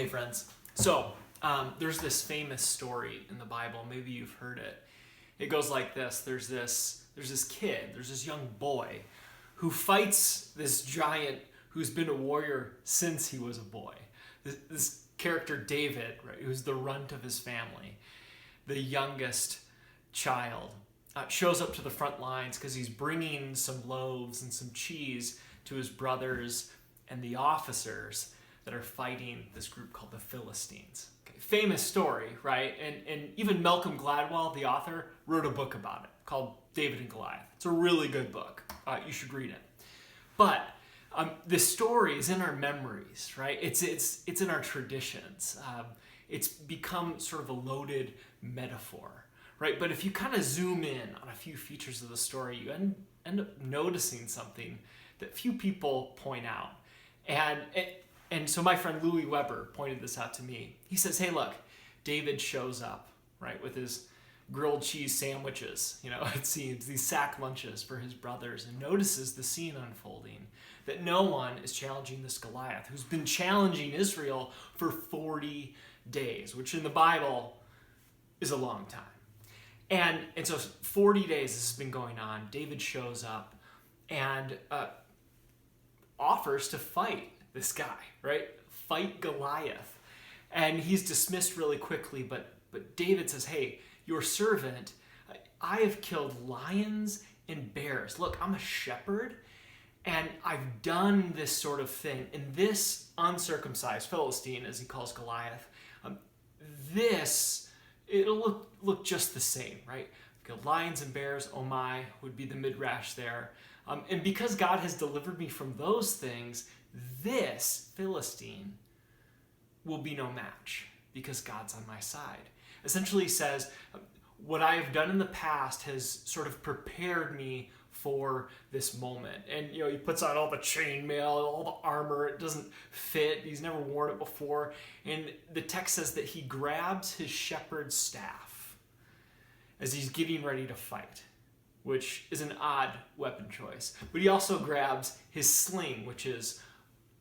Hey friends. There's this famous story in the Bible. Maybe you've heard it. It goes like this. There's this kid, there's this young boy who fights this giant who's been a warrior since he was a boy. This character David, right, who's the runt of his family, the youngest child, shows up to the front lines because he's bringing some loaves and some cheese to his brothers and the officers that are fighting this group called the Philistines. Okay, famous story, right? And even Malcolm Gladwell, the author, wrote a book about it called David and Goliath. It's a really good book. You should read it. But this story is in our memories, right? It's in our traditions. It's become sort of a loaded metaphor, right? But if you kind of zoom in on a few features of the story, you end up noticing something that few people point out. And so my friend Louis Weber pointed this out to me. He says, hey, look, David shows up, right, with his grilled cheese sandwiches, it seems, these sack lunches for his brothers, and notices the scene unfolding, that no one is challenging this Goliath, who's been challenging Israel for 40 days, which in the Bible is a long time. And so 40 days this has been going on. David shows up and offers to fight this guy, right? Fight Goliath. And he's dismissed really quickly, but David says, hey, your servant, I have killed lions and bears. Look, I'm a shepherd, and I've done this sort of thing. And this uncircumcised Philistine, as he calls Goliath, it'll look just the same, right? Lions and bears, oh my, would be the midrash there. And because God has delivered me from those things, this Philistine will be no match because God's on my side. Essentially, he says, what I have done in the past has sort of prepared me for this moment. And, he puts on all the chainmail, all the armor. It doesn't fit. He's never worn it before. And the text says that he grabs his shepherd's staff as he's getting ready to fight, which is an odd weapon choice. But he also grabs his sling, which is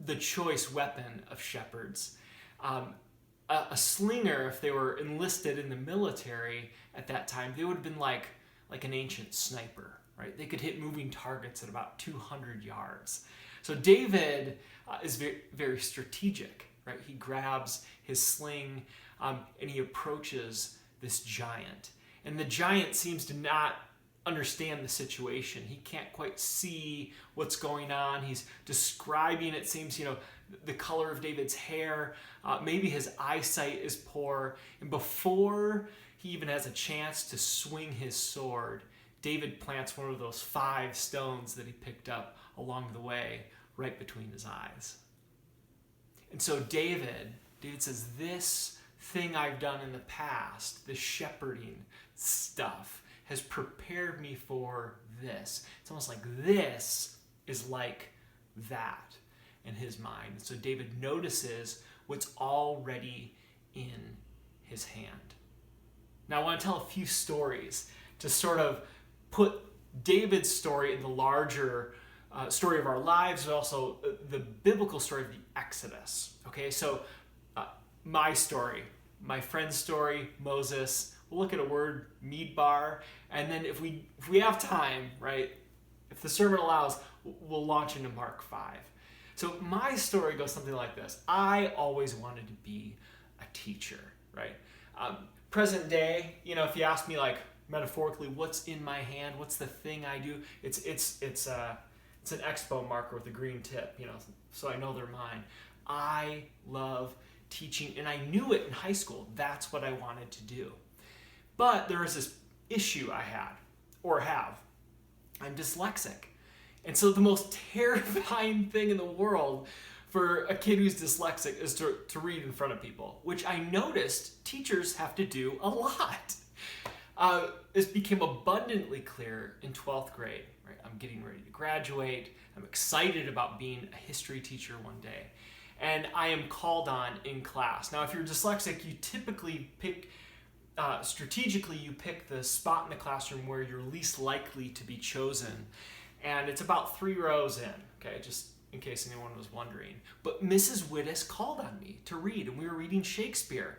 the choice weapon of shepherds. A slinger, if they were enlisted in the military at that time, they would have been like an ancient sniper, right? They could hit moving targets at about 200 yards. So David is very, very strategic, right? He grabs his sling and he approaches this giant. And the giant seems to not understand the situation. He can't quite see what's going on. He's describing, it seems, the color of David's hair. Maybe his eyesight is poor. And before he even has a chance to swing his sword, David plants one of those 5 stones that he picked up along the way right between his eyes. And so David says, this thing I've done in the past, this shepherding stuff, has prepared me for this. It's almost like this is like that in his mind. So David notices what's already in his hand. Now I want to tell a few stories to sort of put David's story in the larger story of our lives, but also the biblical story of the Exodus. Okay, so my story, my friend's story, Moses. We'll look at a word, Midbar, and then if we have time, right, if the sermon allows, we'll launch into Mark 5. So my story goes something like this. I always wanted to be a teacher, right? Present day, if you ask me, like, metaphorically, what's in my hand, what's the thing I do, it's an expo marker with a green tip, so I know they're mine. I love teaching, and I knew it in high school. That's what I wanted to do. But there was this issue I had, or have. I'm dyslexic. And so the most terrifying thing in the world for a kid who's dyslexic is to read in front of people, which I noticed teachers have to do a lot. This became abundantly clear in 12th grade. Right? I'm getting ready to graduate. I'm excited about being a history teacher one day. And I am called on in class. Now, if you're dyslexic, you typically pick strategically, you pick the spot in the classroom where you're least likely to be chosen. And it's about 3 rows in, okay? Just in case anyone was wondering. But Mrs. Wittes called on me to read, and we were reading Shakespeare.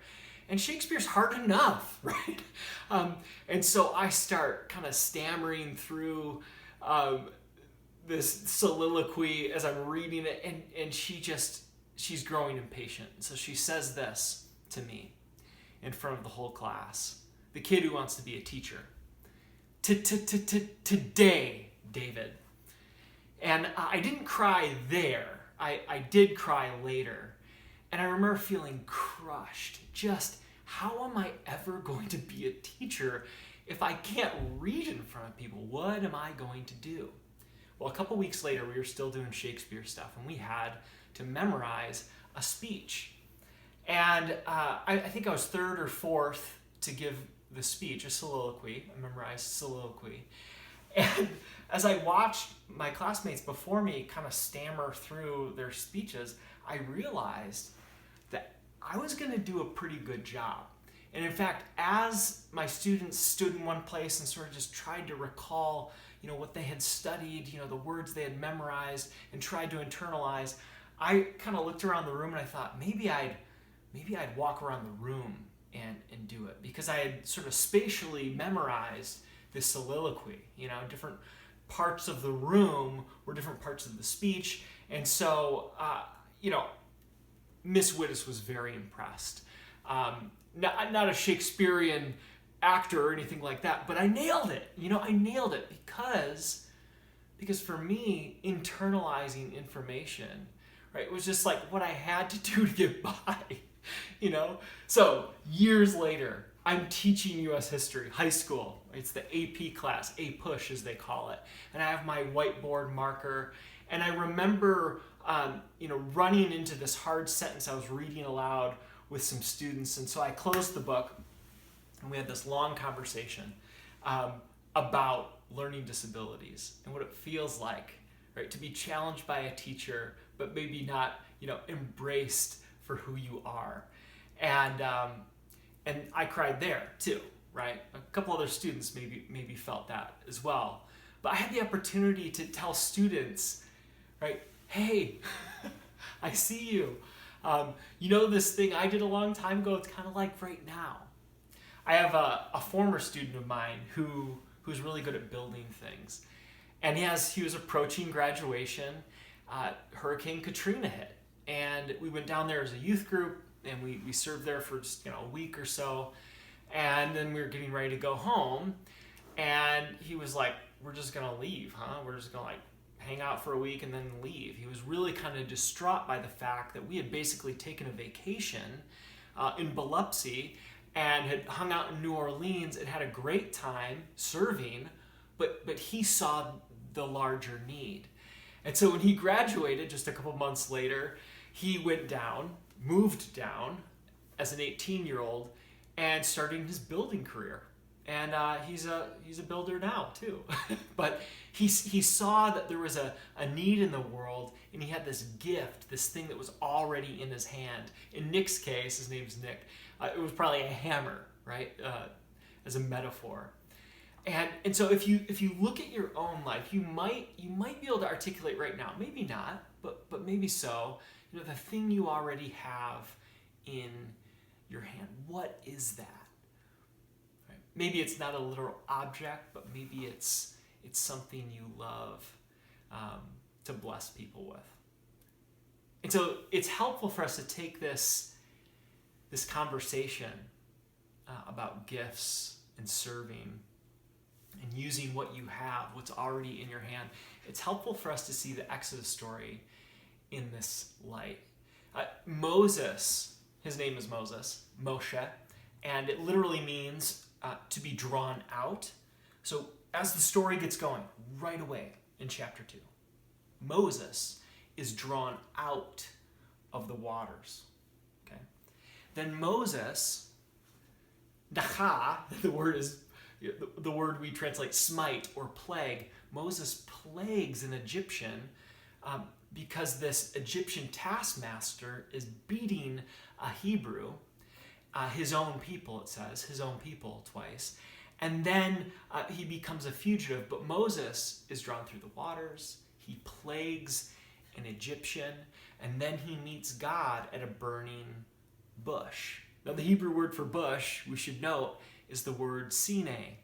And Shakespeare's hard enough, right? And so I start kind of stammering through this soliloquy as I'm reading it, and she's growing impatient. So she says this to me in front of the whole class. The kid who wants to be a teacher. Today, David. And I didn't cry there. I did cry later. And I remember feeling crushed. Just, how am I ever going to be a teacher if I can't read in front of people? What am I going to do? Well, a couple weeks later, we were still doing Shakespeare stuff, and we had to memorize a speech. And I think I was third or fourth to give the speech, a soliloquy. I memorized soliloquy. And as I watched my classmates before me kind of stammer through their speeches, I realized that I was going to do a pretty good job. And in fact, as my students stood in one place and sort of just tried to recall, what they had studied, the words they had memorized and tried to internalize, I kind of looked around the room and I thought, maybe I'd walk around the room and do it, because I had sort of spatially memorized this soliloquy. Different parts of the room were different parts of the speech. And so, Miss Wittes was very impressed. Not a Shakespearean actor or anything like that, but I nailed it. I nailed it because for me, internalizing information, right, was just like what I had to do to get by, So years later, I'm teaching U.S. history, high school. It's the AP class, APUSH as they call it. And I have my whiteboard marker. And I remember, running into this hard sentence I was reading aloud with some students. And so I closed the book, and we had this long conversation about learning disabilities and what it feels like, right, to be challenged by a teacher, but maybe not, embraced for who you are. And I cried there too, right? A couple other students maybe felt that as well. But I had the opportunity to tell students, right, hey, I see you. This thing I did a long time ago, it's kind of like right now. I have a former student of mine who's really good at building things. And he was approaching graduation. Hurricane Katrina hit. And we went down there as a youth group, and we served there for just, a week or so. And then we were getting ready to go home. And he was like, we're just going to leave, huh? We're just going to hang out for a week and then leave. He was really kind of distraught by the fact that we had basically taken a vacation in Biloxi and had hung out in New Orleans and had a great time serving, but he saw the larger need. And so when he graduated just a couple months later, he moved down as an 18-year-old and starting his building career. And he's a builder now too. But he saw that there was a need in the world, and he had this gift, this thing that was already in his hand. In Nick's case, his name's Nick, it was probably a hammer, right, as a metaphor. And so if you look at your own life, you might be able to articulate right now, maybe not, but maybe so, the thing you already have in your hand. What is that? Right? Maybe it's not a literal object, but maybe it's something you love to bless people with. And so it's helpful for us to take this conversation about gifts and serving and using what you have, what's already in your hand. It's helpful for us to see the Exodus story in this light. Moses, his name is Moshe, and it literally means to be drawn out. So as the story gets going, right away in chapter 2, Moses is drawn out of the waters. Okay. Then Moses, Nacha, the word we translate smite or plague, Moses plagues an Egyptian because this Egyptian taskmaster is beating a Hebrew, his own people, it says, his own people twice. And then he becomes a fugitive, but Moses is drawn through the waters. He plagues an Egyptian, and then he meets God at a burning bush. Now, the Hebrew word for bush, we should note, is the word Sinai.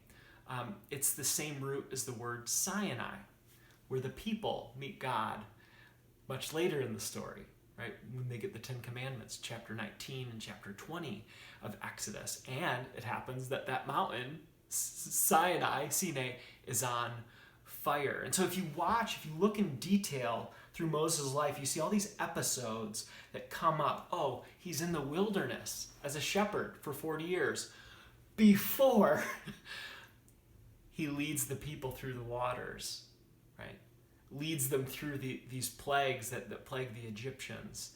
It's the same root as the word Sinai, where the people meet God much later in the story, right? When they get the Ten Commandments, chapter 19 and chapter 20 of Exodus. And it happens that that mountain, Sinai, is on fire. And so if you look in detail through Moses' life, you see all these episodes that come up. Oh, he's in the wilderness as a shepherd for 40 years before he leads the people through the waters, right? Leads them through these plagues that plague the Egyptians,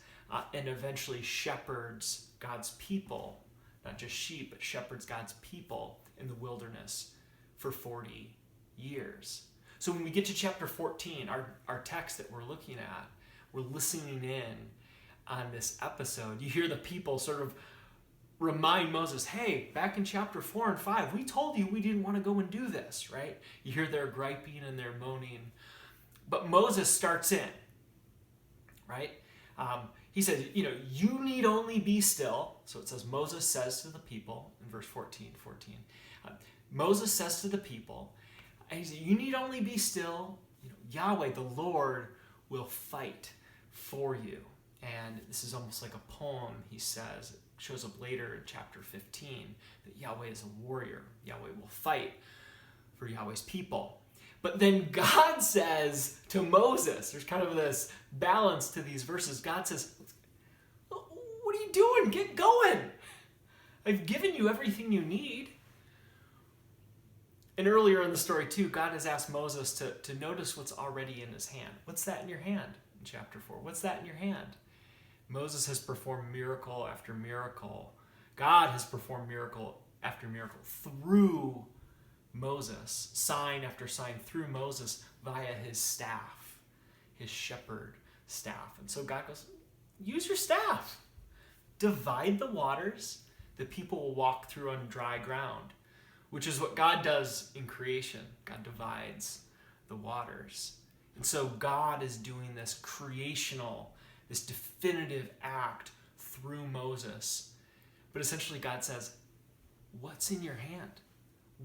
and eventually shepherds God's people, not just sheep, but shepherds God's people in the wilderness for 40 years. So when we get to chapter 14, our text that we're looking at, we're listening in on this episode. You hear the people sort of remind Moses, hey, back in chapter 4 and 5, we told you we didn't want to go and do this, right? You hear their griping and their moaning. But Moses starts in, right? He says, you need only be still. So it says, Moses says to the people in verse 14. Moses says to the people, and he said, you need only be still. Yahweh, the Lord, will fight for you. And this is almost like a poem, he says. It shows up later in chapter 15 that Yahweh is a warrior. Yahweh will fight for Yahweh's people. But then God says to Moses, there's kind of this balance to these verses. God says, what are you doing? Get going. I've given you everything you need. And earlier in the story too, God has asked Moses to notice what's already in his hand. What's that in your hand? In chapter 4. What's that in your hand? Moses has performed miracle after miracle. God has performed miracle after miracle through Moses, sign after sign through Moses via his staff, his shepherd staff. And so God goes, use your staff. Divide the waters. The people will walk through on dry ground, which is what God does in creation. God divides the waters. And so God is doing this creational, this definitive act through Moses. But essentially God says, what's in your hand?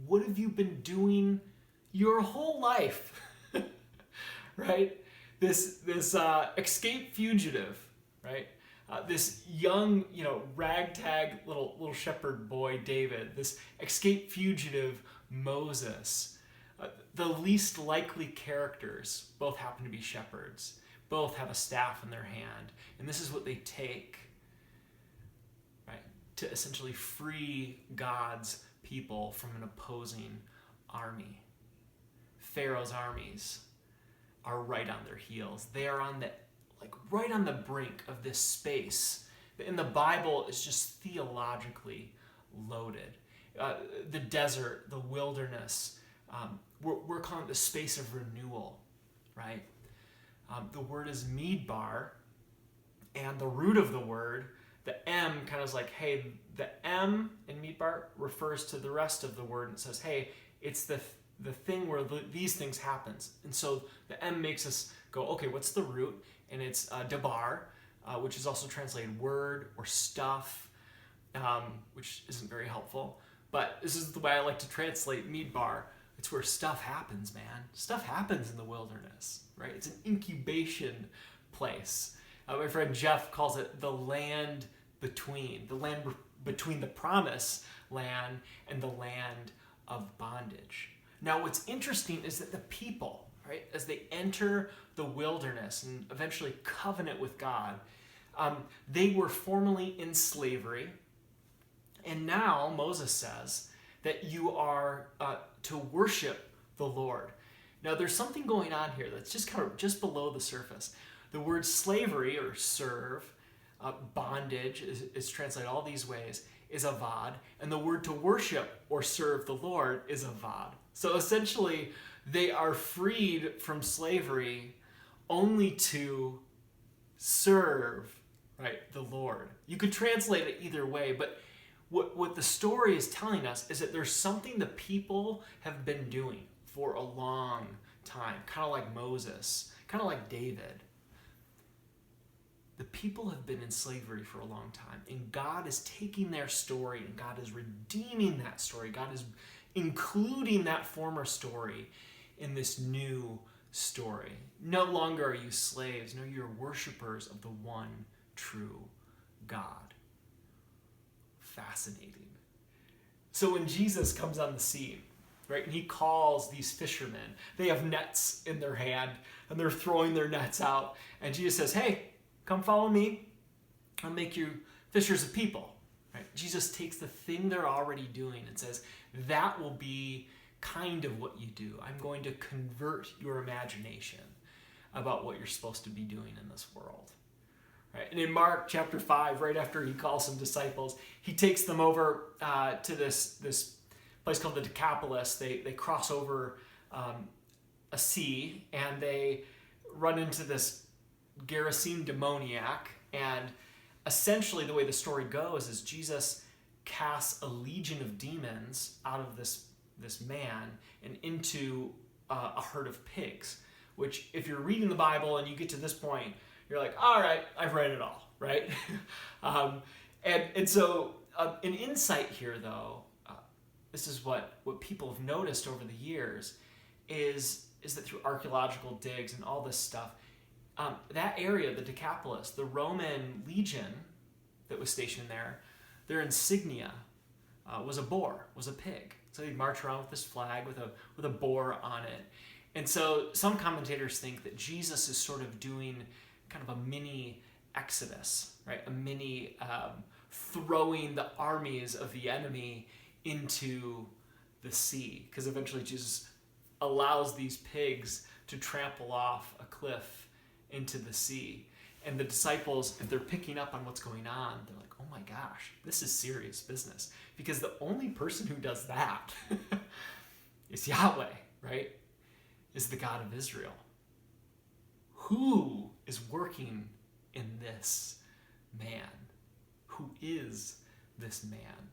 What have you been doing your whole life? Right? This escaped fugitive, right? This young, ragtag little shepherd boy, David, this escaped fugitive, Moses. The least likely characters both happen to be shepherds. Both have a staff in their hand. And this is what they take, right, to essentially free God's people from an opposing army. Pharaoh's armies are right on their heels. They are right on the brink of this space that in the Bible is just theologically loaded. The desert, the wilderness, we're calling it the space of renewal, right? The word is midbar, and the root of the word, the M, kind of is like, hey, the M in midbar refers to the rest of the word and says, hey, it's the thing where these things happens. And so the M makes us go, okay, what's the root? And it's dabar, which is also translated word or stuff, which isn't very helpful. But this is the way I like to translate midbar. It's where stuff happens, man. Stuff happens in the wilderness, right? It's an incubation place. My friend Jeff calls it the land between the promised land and the land of bondage. Now, what's interesting is that the people, right, as they enter the wilderness and eventually covenant with God, they were formerly in slavery. And now Moses says that you are to worship the Lord. Now, there's something going on here that's just below the surface. The word slavery or serve, bondage is translated all these ways, is avad, and the word to worship or serve the Lord is avad. So essentially, they are freed from slavery only to serve, right, the Lord. You could translate it either way, but what the story is telling us is that there's something the people have been doing for a long time, kind of like Moses, kind of like David. the people have been in slavery for a long time, and God is taking their story and God is redeeming that story. God is including that former story in this new story. No longer are you slaves. No, you're worshipers of the one true God. Fascinating. So when Jesus comes on the scene, right, and he calls these fishermen, they have nets in their hand and they're throwing their nets out, and Jesus says, hey, come follow me. I'll make you fishers of people. Right? Jesus takes the thing they're already doing and says, that will be kind of what you do. I'm going to convert your imagination about what you're supposed to be doing in this world. Right? And in Mark chapter 5, right after he calls some disciples, he takes them over to this place called the Decapolis. They cross over a sea, and they run into this Gerasene demoniac. And essentially the way the story goes is Jesus casts a legion of demons out of this man and into a herd of pigs, which if you're reading the Bible and you get to this point, you're like, all right, I've read it all, right? So an insight here, though, this is what people have noticed over the years, is that through archaeological digs and all this stuff, that area, the Decapolis, the Roman legion that was stationed there, their insignia was a boar, was a pig. So they'd march around with this flag with a boar on it. And so some commentators think that Jesus is sort of doing kind of a mini exodus, right? A mini throwing the armies of the enemy into the sea, because eventually Jesus allows these pigs to trample off a cliff into the sea. And the disciples, if they're picking up on what's going on, they're like, oh my gosh, this is serious business. Because the only person who does that is Yahweh, right? Is the God of Israel. Who is working in this man? Who is this man?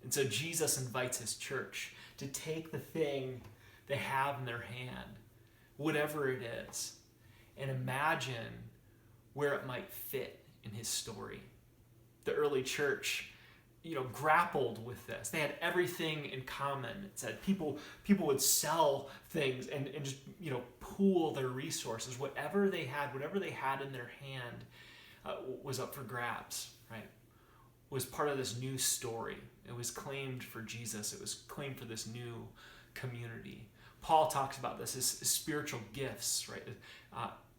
And so Jesus invites his church to take the thing they have in their hand, whatever it is, and imagine where it might fit in his story. The early church, grappled with this. They had everything in common. It said people would sell things and just, pool their resources. Whatever they had in their hand was up for grabs, right? Was part of this new story. It was claimed for Jesus. It was claimed for this new community. Paul talks about this as spiritual gifts, right?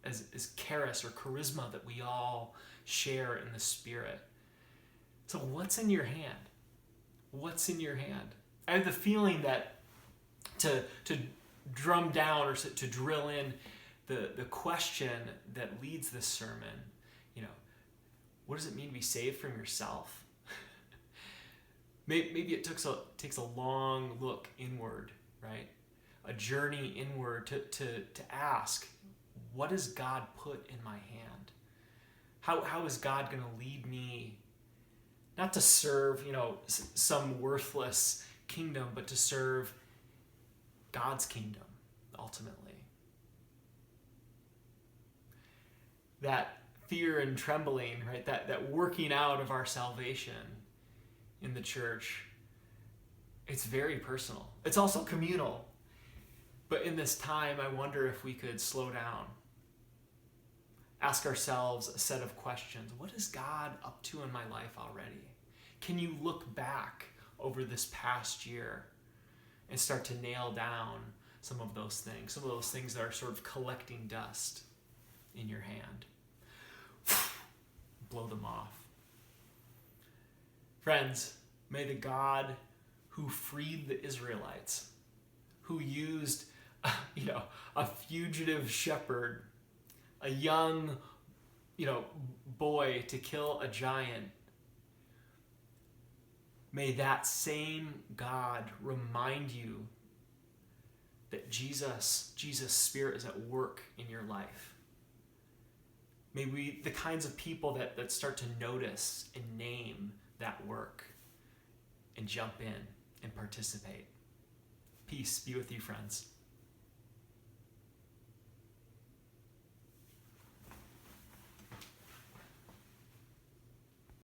As charis or charisma that we all share in the Spirit. So what's in your hand? What's in your hand? I have the feeling that to drum down or to drill in the question that leads this sermon, what does it mean to be saved from yourself? Maybe it takes a long look inward, right? A journey inward to ask, what does God put in my hand? How is God going to lead me, not to serve, some worthless kingdom, but to serve God's kingdom, ultimately? That fear and trembling, right? That working out of our salvation in the church, it's very personal. It's also communal. But in this time, I wonder if we could slow down. Ask ourselves a set of questions. What is God up to in my life already? Can you look back over this past year and start to nail down some of those things that are sort of collecting dust in your hand? Blow them off. Friends, may the God who freed the Israelites, who used a fugitive shepherd, a young boy to kill a giant, may that same God remind you that Jesus' Spirit is at work in your life. May we, the kinds of people that start to notice and name that work and jump in and participate. Peace be with you, friends.